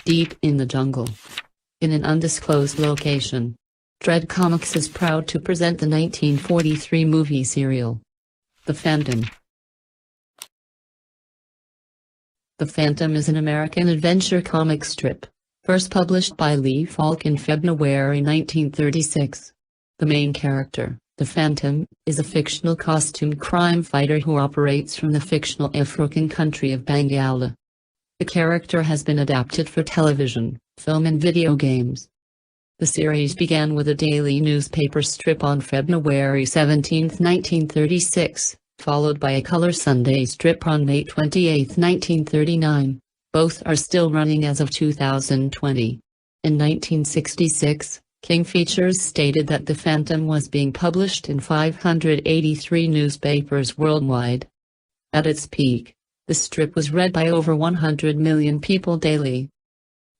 deep in the jungle. In an undisclosed location. Dread Comics is proud to present the 1943 movie serial, The Phantom. The Phantom is an American adventure comic strip, first published by Lee Falk in February 1936. The main character, the Phantom, is a fictional costumed crime fighter who operates from the fictional African country of Bengala. The character has been adapted for television, film and video games. The series began with a daily newspaper strip on February 17, 1936, followed by a color Sunday strip on May 28, 1939. Both are still running as of 2020. In 1966, King Features stated that The Phantom was being published in 583 newspapers worldwide. At its peak, the strip was read by over 100 million people daily.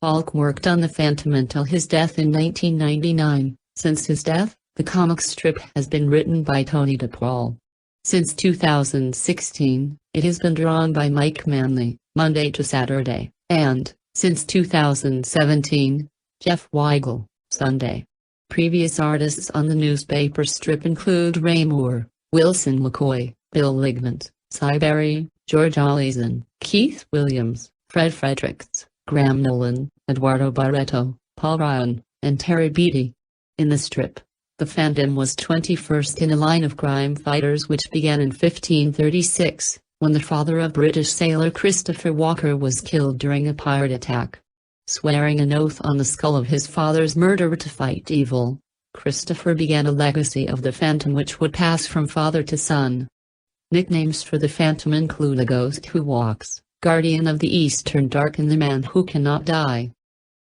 Falk worked on The Phantom until his death in 1999. Since his death, the comic strip has been written by Tony DePaul. Since 2016, it has been drawn by Mike Manley, Monday to Saturday, and, since 2017, Jeff Weigel, Sunday. Previous artists on the newspaper strip include Ray Moore, Wilson McCoy, Bill Ligmant, Cy Berry, George Allison, Keith Williams, Fred Fredericks, Graham Nolan, Eduardo Barreto, Paul Ryan, and Terry Beatty. In the strip, the Phantom was 21st in a line of crime fighters which began in 1536, when the father of British sailor Christopher Walker was killed during a pirate attack. Swearing an oath on the skull of his father's murderer to fight evil, Christopher began a legacy of the Phantom which would pass from father to son. Nicknames for the Phantom include the Ghost Who Walks, Guardian of the Eastern Dark and the Man Who Cannot Die.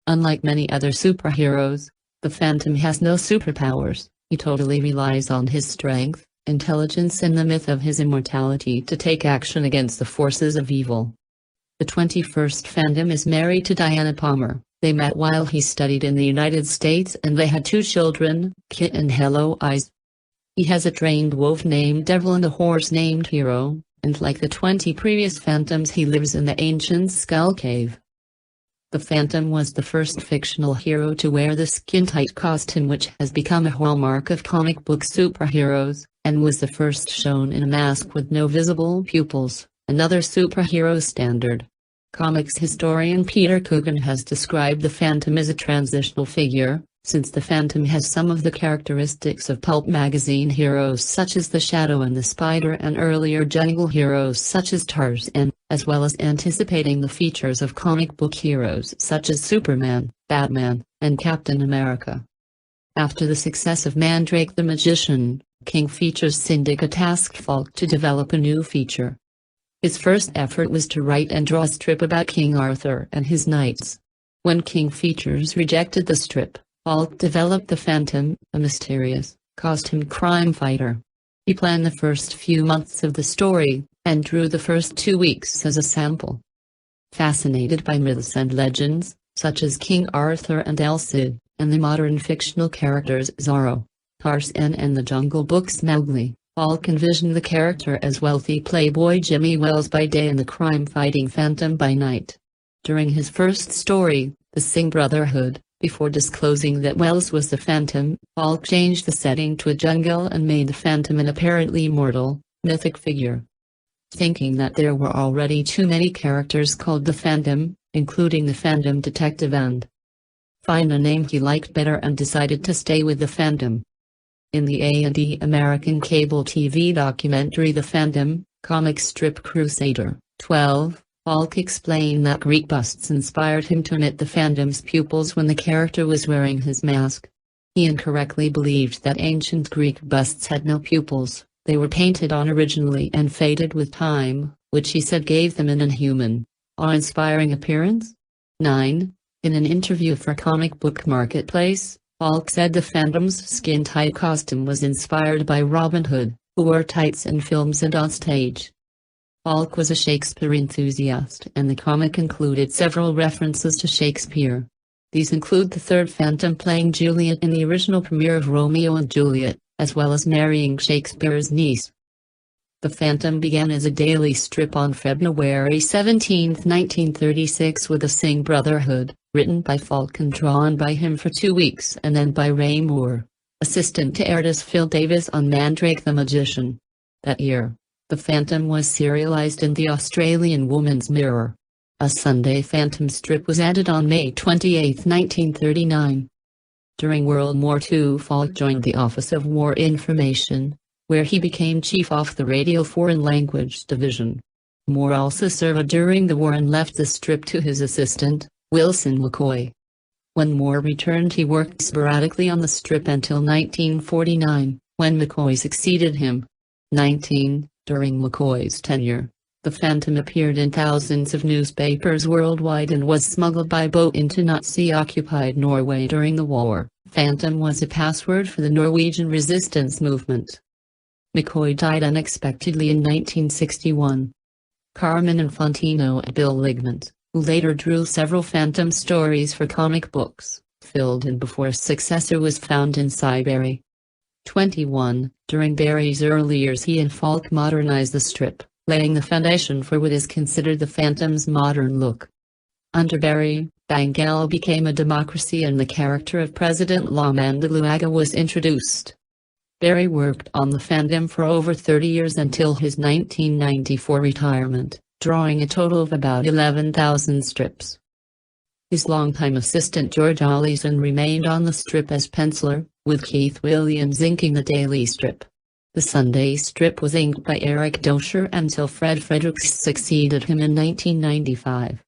Unlike many other superheroes, the Phantom has no superpowers. He totally relies on his strength, intelligence and the myth of his immortality to take action against the forces of evil. The 21st Phantom is married to Diana Palmer. They met while he studied in the United States and they had 2 children, Kit and Hello Eyes. He has a trained wolf named Devil and a horse named Hero, and like the 20 previous Phantoms he lives in the ancient Skull Cave. The Phantom was the first fictional hero to wear the skin-tight costume which has become a hallmark of comic book superheroes, and was the first shown in a mask with no visible pupils, another superhero standard. Comics historian Peter Coogan has described the Phantom as a transitional figure, since the Phantom has some of the characteristics of pulp magazine heroes such as the Shadow and the Spider and earlier jungle heroes such as Tarzan, as well as anticipating the features of comic book heroes such as Superman, Batman, and Captain America. After the success of Mandrake the Magician, King Features Syndicate tasked Falk to develop a new feature. His first effort was to write and draw a strip about King Arthur and his knights. When King Features rejected the strip, Falk developed the Phantom, a mysterious, costumed crime fighter. He planned the first few months of the story, and drew the first 2 weeks as a sample. Fascinated by myths and legends, such as King Arthur and El Cid, and the modern fictional characters Zorro, Tarzan and the Jungle Book's Mowgli, Falk envisioned the character as wealthy playboy Jimmy Wells by day and the crime-fighting Phantom by night. During his first story, The Singh Brotherhood, before disclosing that Wells was the Phantom, Falk changed the setting to a jungle and made the Phantom an apparently mortal, mythic figure. Thinking that there were already too many characters called the Phantom, including the Phantom Detective and find a name he liked better and decided to stay with the Phantom. In the A&E American cable TV documentary The Phantom, comic strip Crusader 12, Falk explained that Greek busts inspired him to knit the Phantom's pupils when the character was wearing his mask. He incorrectly believed that ancient Greek busts had no pupils, they were painted on originally and faded with time, which he said gave them an inhuman, awe-inspiring appearance. 9. In an interview for Comic Book Marketplace, Falk said the Phantom's skin-tight costume was inspired by Robin Hood, who wore tights in films and on stage. Falk was a Shakespeare enthusiast and the comic included several references to Shakespeare. These include the third Phantom playing Juliet in the original premiere of Romeo and Juliet, as well as marrying Shakespeare's niece. The Phantom began as a daily strip on February 17, 1936 with the Singh Brotherhood, written by Falk and drawn by him for 2 weeks and then by Ray Moore, assistant to artist Phil Davis on Mandrake the Magician. That year, The Phantom was serialized in the Australian Woman's Mirror. A Sunday Phantom strip was added on May 28, 1939. During World War II, Falk joined the Office of War Information, where he became chief of the Radio Foreign Language Division. Moore also served during the war and left the strip to his assistant, Wilson McCoy. When Moore returned, he worked sporadically on the strip until 1949, when McCoy succeeded him. During McCoy's tenure, The Phantom appeared in thousands of newspapers worldwide and was smuggled by boat into Nazi-occupied Norway during the war. Phantom was a password for the Norwegian resistance movement. McCoy died unexpectedly in 1961. Carmen Infantino and Bill Ligmant, who later drew several Phantom stories for comic books, filled in before a successor was found in Siberia. 21. During Barry's early years, he and Falk modernized the strip, laying the foundation for what is considered the Phantom's modern look. Under Barry, Bengal became a democracy and the character of President La Mandaluyga was introduced. Barry worked on the Phantom for over 30 years until his 1994 retirement, drawing a total of about 11,000 strips. His longtime assistant George Allison remained on the strip as penciler, with Keith Williams inking the daily strip. The Sunday strip was inked by Eric Dosher until Fred Fredericks succeeded him in 1995.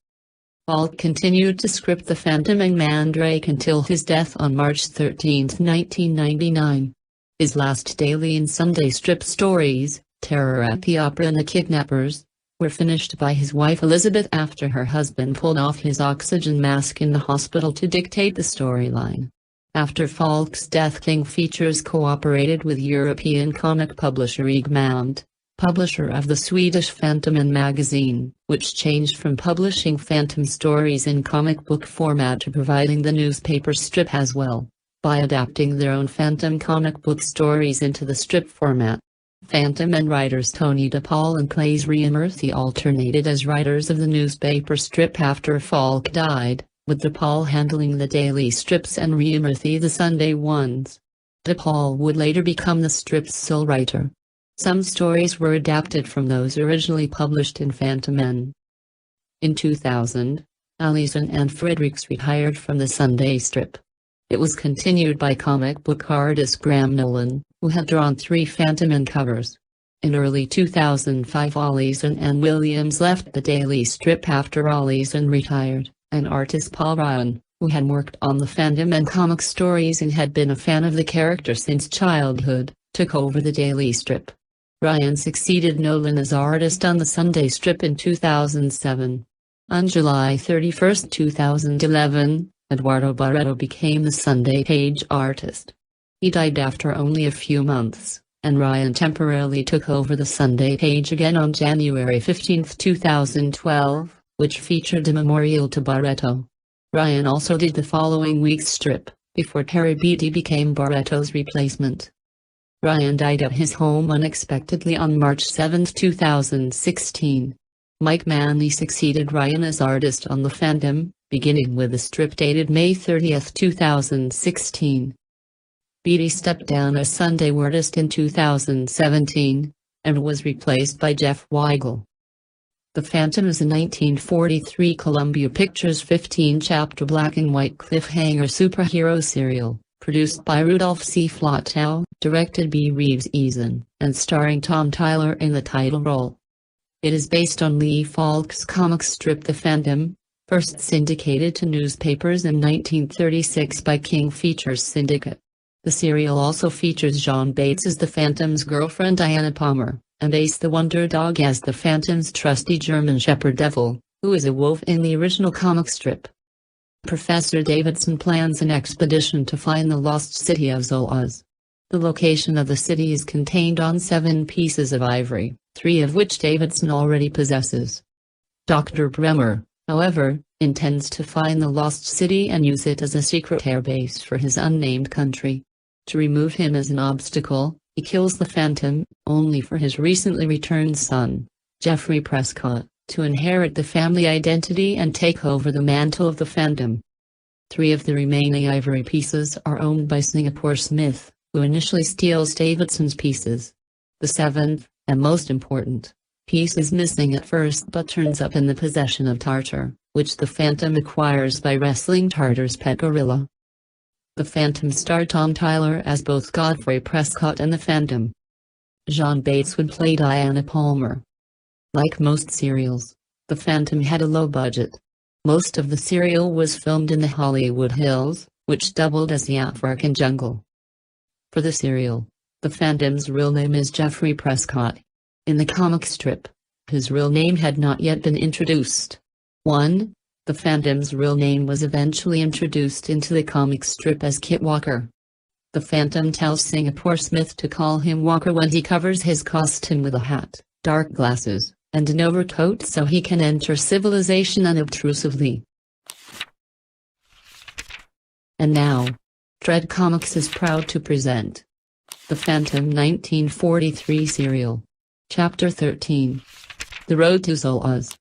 Falk continued to script the Phantom and Mandrake until his death on March 13, 1999. His last daily and Sunday strip stories, Terror at the Opera and The Kidnappers, were finished by his wife Elizabeth after her husband pulled off his oxygen mask in the hospital to dictate the storyline. After Falk's death, King Features cooperated with European comic publisher Egmont, publisher of the Swedish Phantom and magazine, which changed from publishing Phantom stories in comic book format to providing the newspaper strip as well, by adapting their own Phantom comic book stories into the strip format. Phantom and writers Tony DePaul and Claes Reimurthy alternated as writers of the newspaper strip after Falk died, with DePaul handling the daily strips and Reimurthy the Sunday ones. DePaul would later become the strip's sole writer. Some stories were adapted from those originally published in Phantom N. In 2000, Allison and Fredericks retired from the Sunday strip. It was continued by comic book artist Graham Nolan, who had drawn 3 Phantom N covers. In early 2005, Allison and Williams left the daily strip after Allison retired, and artist Paul Ryan, who had worked on the Phantom and comic stories and had been a fan of the character since childhood, took over the daily strip. Ryan succeeded Nolan as artist on the Sunday strip in 2007. On July 31, 2011, Eduardo Barreto became the Sunday page artist. He died after only a few months, and Ryan temporarily took over the Sunday page again on January 15, 2012, which featured a memorial to Barreto. Ryan also did the following week's strip, before Terry Beatty became Barreto's replacement. Ryan died at his home unexpectedly on March 7, 2016. Mike Manley succeeded Ryan as artist on the Phantom, beginning with a strip dated May 30, 2016. Beatty stepped down as Sunday artist in 2017, and was replaced by Jeff Weigel. The Phantom is a 1943 Columbia Pictures 15-chapter black-and-white cliffhanger superhero serial, produced by Rudolph C. Flatow, directed by Reeves Eason, and starring Tom Tyler in the title role. It is based on Lee Falk's comic strip The Phantom, first syndicated to newspapers in 1936 by King Features Syndicate. The serial also features Jeanne Bates as the Phantom's girlfriend Diana Palmer, and Ace the Wonder Dog as the Phantom's trusty German Shepherd Devil, who is a wolf in the original comic strip. Professor Davidson plans an expedition to find the lost city of Zoloz. The location of the city is contained on 7 pieces of ivory, 3 of which Davidson already possesses. Dr. Bremmer, however, intends to find the lost city and use it as a secret airbase for his unnamed country. To remove him as an obstacle, He kills the Phantom, only for his recently returned son, Geoffrey Prescott, to inherit the family identity and take over the mantle of the Phantom. 3 of the remaining ivory pieces are owned by Singapore Smith, who initially steals Davidson's pieces. The 7th, and most important, piece is missing at first but turns up in the possession of Tartar, which the Phantom acquires by wrestling Tartar's pet gorilla. The Phantom starred Tom Tyler as both Geoffrey Prescott and the Phantom. Jeanne Bates would play Diana Palmer. Like most serials, the Phantom had a low budget. Most of the serial was filmed in the Hollywood Hills, which doubled as the African jungle. For the serial, the Phantom's real name is Geoffrey Prescott. In the comic strip, his real name had not yet been introduced. 1. The Phantom's real name was eventually introduced into the comic strip as Kit Walker. The Phantom tells Singapore Smith to call him Walker when he covers his costume with a hat, dark glasses, and an overcoat so he can enter civilization unobtrusively. And now, Dread Comics is proud to present The Phantom 1943 serial. Chapter 13. The Road to Zoloz.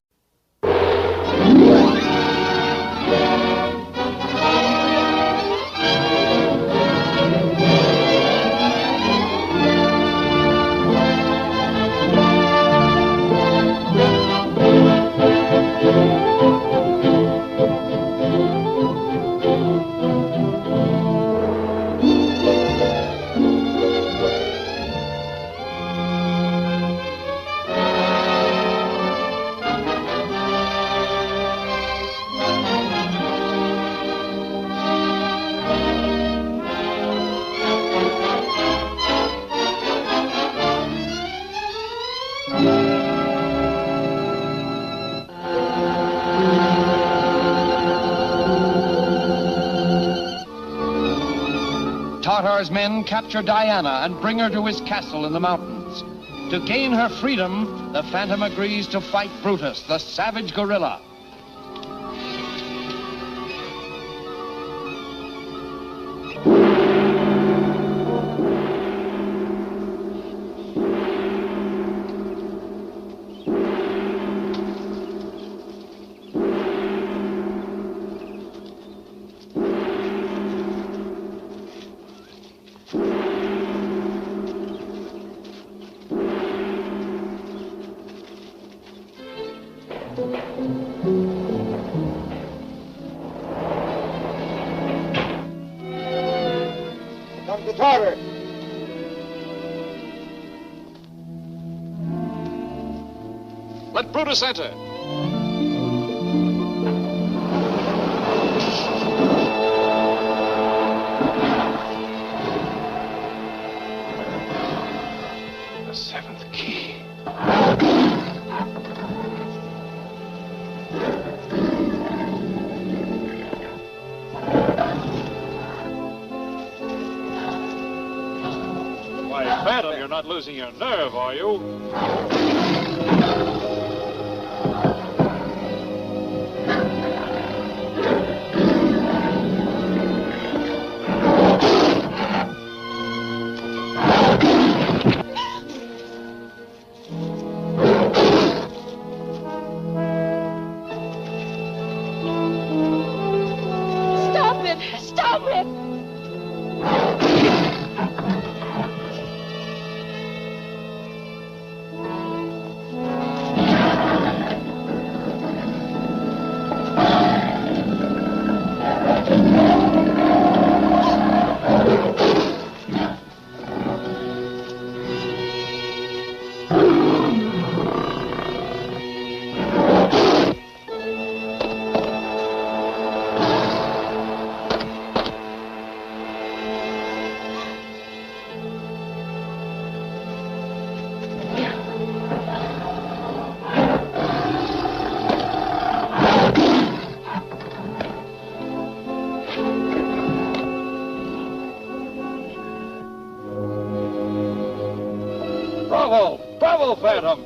Tartar's men capture Diana and bring her to his castle in the mountains. To gain her freedom, the Phantom agrees to fight Brutus, the savage gorilla. Comes the Tartar. Let Brutus enter. The 7th key. Why, Phantom, you're not losing your nerve, are you? Stop it! Stop it! Bravo! Bravo, Phantom!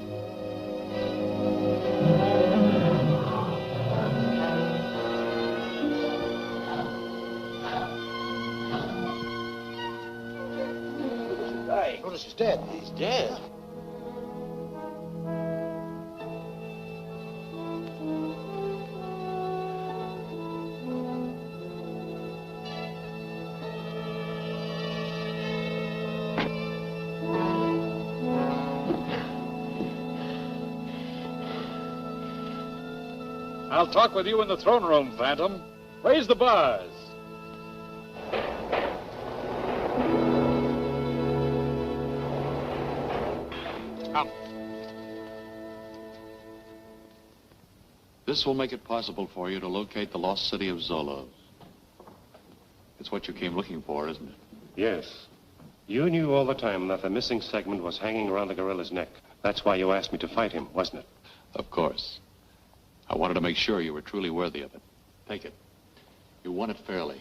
Hey, Zoloz is dead. He's dead? I'll talk with you in the throne room, Phantom. Raise the bars. Come. This will make it possible for you to locate the lost city of Zoloz. It's what you came looking for, isn't it? Yes. You knew all the time that the missing segment was hanging around the gorilla's neck. That's why you asked me to fight him, wasn't it? Of course. I wanted to make sure you were truly worthy of it. Take it. You won it fairly.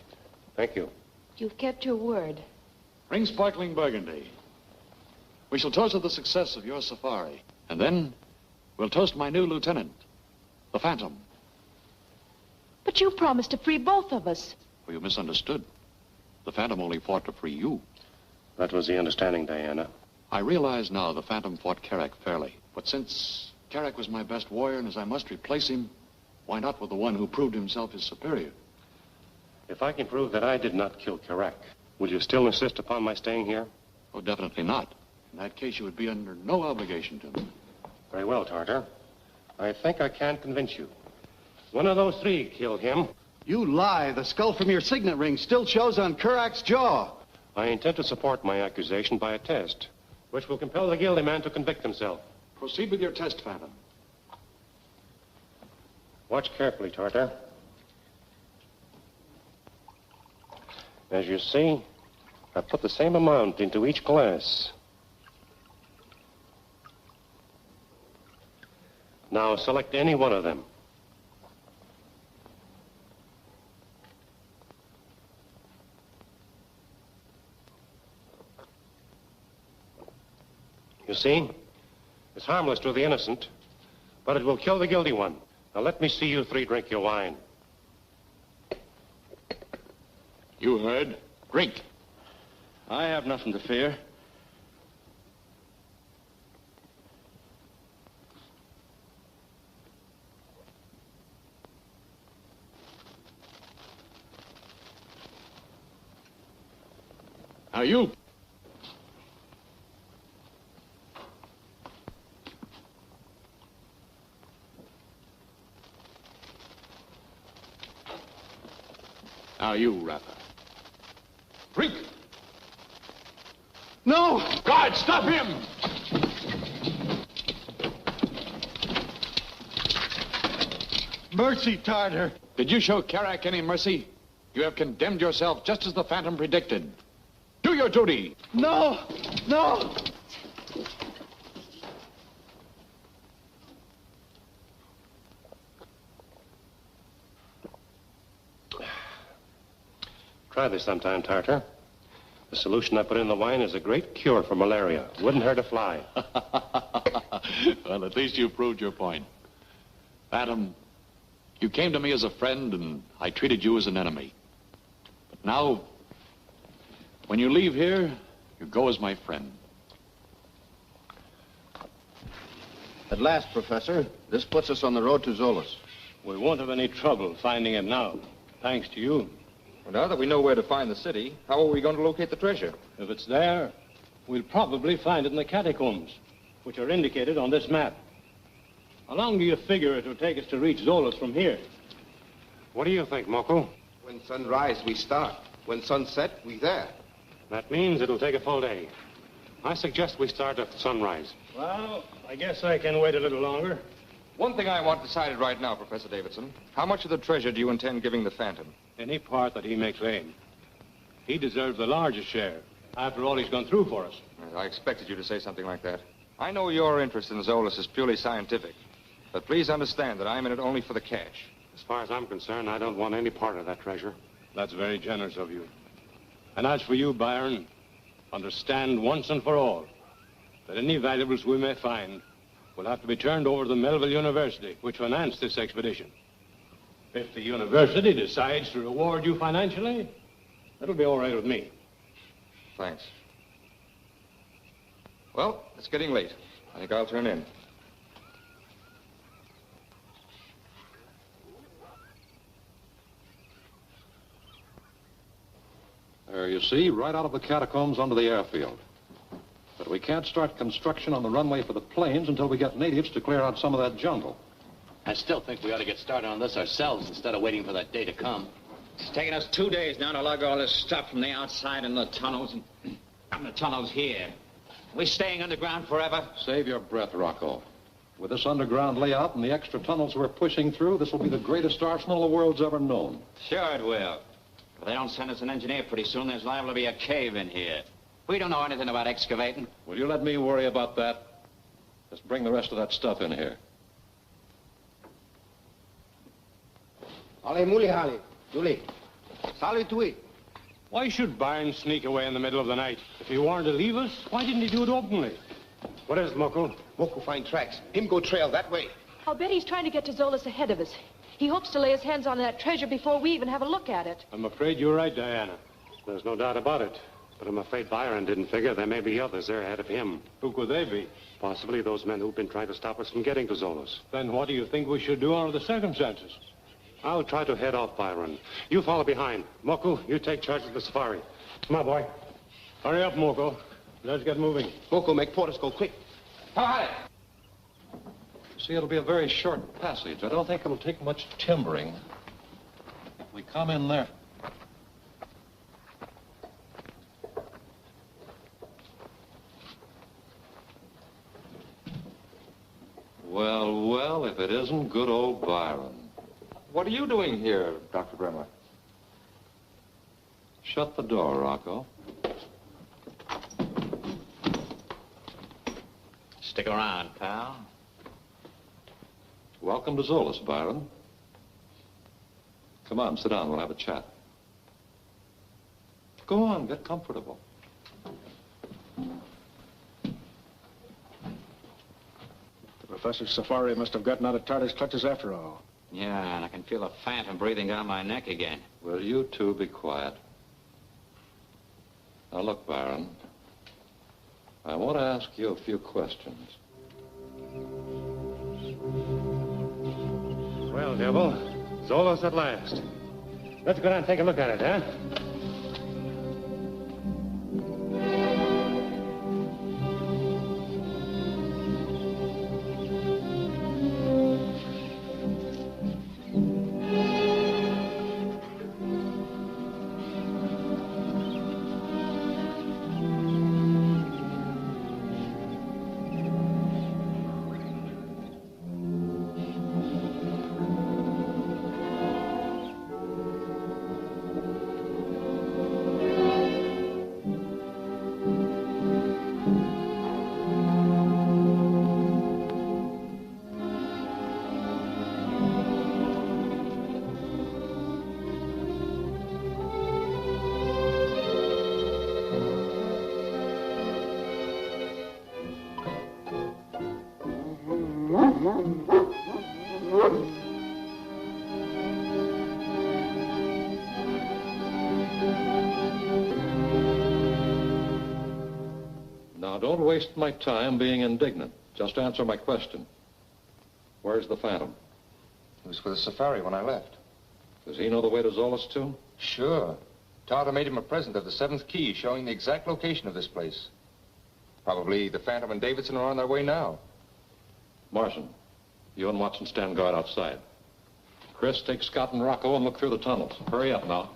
Thank you. You've kept your word. Bring sparkling burgundy. We shall toast to the success of your safari. And then we'll toast my new lieutenant, the Phantom. But you promised to free both of us. Well, you misunderstood. The Phantom only fought to free you. That was the understanding, Diana. I realize now the Phantom fought Carrack fairly. But since Carrack was my best warrior, and as I must replace him, why not with the one who proved himself his superior? If I can prove that I did not kill Carrack, will you still insist upon my staying here? Oh, definitely not. In that case, you would be under no obligation to me. Very well, Tartar. I think I can convince you. One of those three killed him. You lie. The skull from your signet ring still shows on Carrack's jaw. I intend to support my accusation by a test, which will compel the guilty man to convict himself. Proceed with your test, Phantom. Watch carefully, Tartar. As you see, I put the same amount into each glass. Now select any one of them. You see? It's harmless to the innocent, but it will kill the guilty one. Now let me see you three drink your wine. You heard. Drink. I have nothing to fear. Now you. Now you, Rapper. Drink! No! Guard, stop him! Mercy, Tartar. Did you show Carrack any mercy? You have condemned yourself just as the Phantom predicted. Do your duty! No! No! Try this sometime, Tartar. The solution I put in the wine is a great cure for malaria. Wouldn't hurt a fly. Well, at least you proved your point. Phantom, you came to me as a friend, and I treated you as an enemy. But now, when you leave here, you go as my friend. At last, Professor, this puts us on the road to Zoloz. We won't have any trouble finding him now, thanks to you. Well, now that we know where to find the city, how are we going to locate the treasure? If it's there, we'll probably find it in the catacombs, which are indicated on this map. How long do you figure it will take us to reach Zoloz from here? What do you think, Moko? When sunrise, we start. When sunset, we there. That means it'll take a full day. I suggest we start at sunrise. Well, I guess I can wait a little longer. One thing I want decided right now, Professor Davidson. How much of the treasure do you intend giving the Phantom? Any part that he may claim. He deserves the largest share, after all he's gone through for us. I expected you to say something like that. I know your interest in Zoloz is purely scientific, but please understand that I'm in it only for the cash. As far as I'm concerned, I don't want any part of that treasure. That's very generous of you. And as for you, Byron, understand once and for all that any valuables we may find will have to be turned over to the Melville University, which financed this expedition. If the university decides to reward you financially, that'll be all right with me. Thanks. Well, it's getting late. I think I'll turn in. There, you see, right out of the catacombs onto the airfield. But we can't start construction on the runway for the planes until we get natives to clear out some of that jungle. I still think we ought to get started on this ourselves instead of waiting for that day to come. It's taken us 2 days now to lug all this stuff from the outside in the tunnels and from the tunnels here. We staying underground forever? Save your breath, Rocco. With this underground layout and the extra tunnels we're pushing through, this will be the greatest arsenal the world's ever known. Sure it will. If they don't send us an engineer pretty soon, there's liable to be a cave in here. We don't know anything about excavating. Will you let me worry about that? Just bring the rest of that stuff in here. Allez, mouli, hali. Douli. Salut, tui. Why should Byron sneak away in the middle of the night? If he wanted to leave us, why didn't he do it openly? What is it, Moko? Moko find tracks. Him go trail that way. I'll bet he's trying to get to Zoloz ahead of us. He hopes to lay his hands on that treasure before we even have a look at it. I'm afraid you're right, Diana. There's no doubt about it. But I'm afraid Byron didn't figure there may be others there ahead of him. Who could they be? Possibly those men who've been trying to stop us from getting to Zoloz. Then what do you think we should do under the circumstances? I'll try to head off Byron. You follow behind. Moko, you take charge of the safari. Come on, boy. Hurry up, Moko. Let's get moving. Moko, make Portis go quick. Hi. See, it'll be a very short passage. I don't think it'll take much timbering. If we come in there... Well, well, if it isn't good old Byron. What are you doing here, Dr. Bremmer? Shut the door, Rocco. Stick around, pal. Welcome to Zoloz, Byron. Come on, sit down. We'll have a chat. Go on, get comfortable. Professor Safari must have gotten out of Tartar's clutches after all. Yeah, and I can feel the phantom breathing down my neck again. Will you two be quiet? Now look, Byron. I want to ask you a few questions. Well, Devil, Zoloz at last. Let's go down and take a look at it, huh? Now, don't waste my time being indignant. Just answer my question. Where's the Phantom? He was with the safari when I left. Does he know the way to Zoloz, too? Sure. Tartar made him a present of the 7th key showing the exact location of this place. Probably the Phantom and Davidson are on their way now. Marson, you and Watson stand guard outside. Chris, take Scott and Rocco and look through the tunnels. Hurry up now.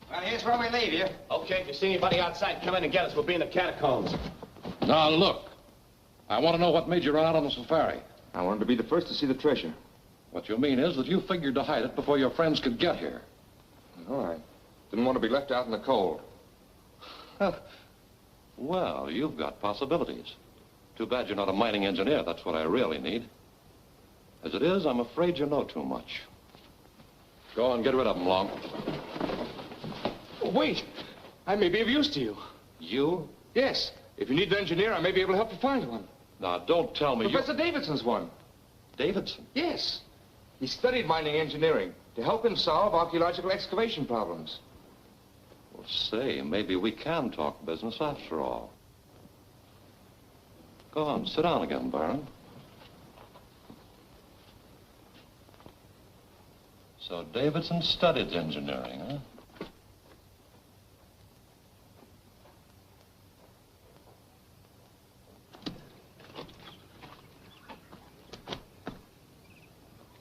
Well, here's where we leave you. Okay, if you see anybody outside, come in and get us. We'll be in the catacombs. Now, look. I want to know what made you run out on the safari. I wanted to be the first to see the treasure. What you mean is that you figured to hide it before your friends could get here. All right. Didn't want to be left out in the cold. Well, you've got possibilities. Too bad you're not a mining engineer. That's what I really need. As it is, I'm afraid you know too much. Go on, get rid of them, Long. Oh, wait. I may be of use to you. You? Yes. If you need an engineer, I may be able to help you find one. Now, don't tell me Professor Davidson's one. Davidson? Yes. He studied mining engineering. to help him solve archaeological excavation problems. Well, say, maybe we can talk business after all. Go on, sit down again, Byron. So Davidson studied engineering, huh?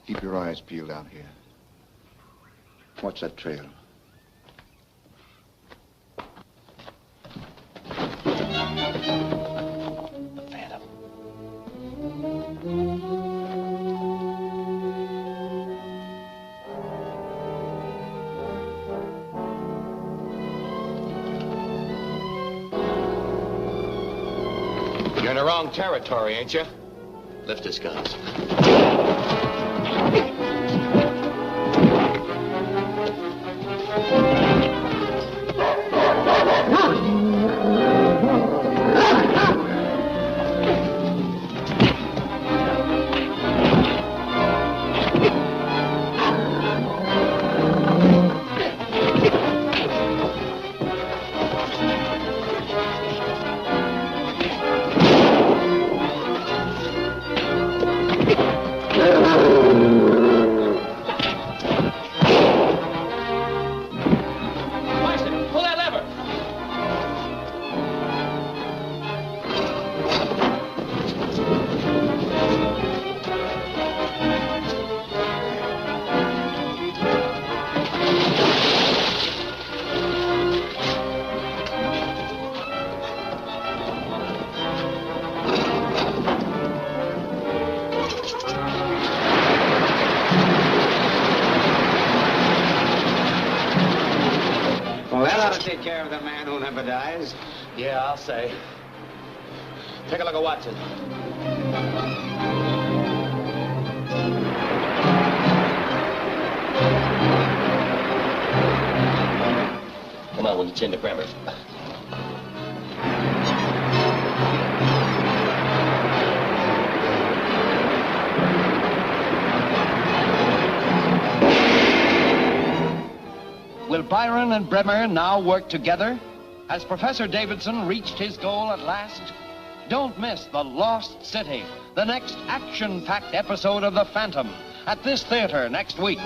Keep your eyes peeled out here. Watch that trail. The Phantom. You're in the wrong territory, ain't you? Lift his guns. Take care of the man who never dies. Yeah, I'll say. Take a look at Watson. Come on, we'll get you into Bremmer. Will Byron and Bremmer now work together? Has Professor Davidson reached his goal at last? Don't miss The Lost City, the next action-packed episode of The Phantom, at this theater next week.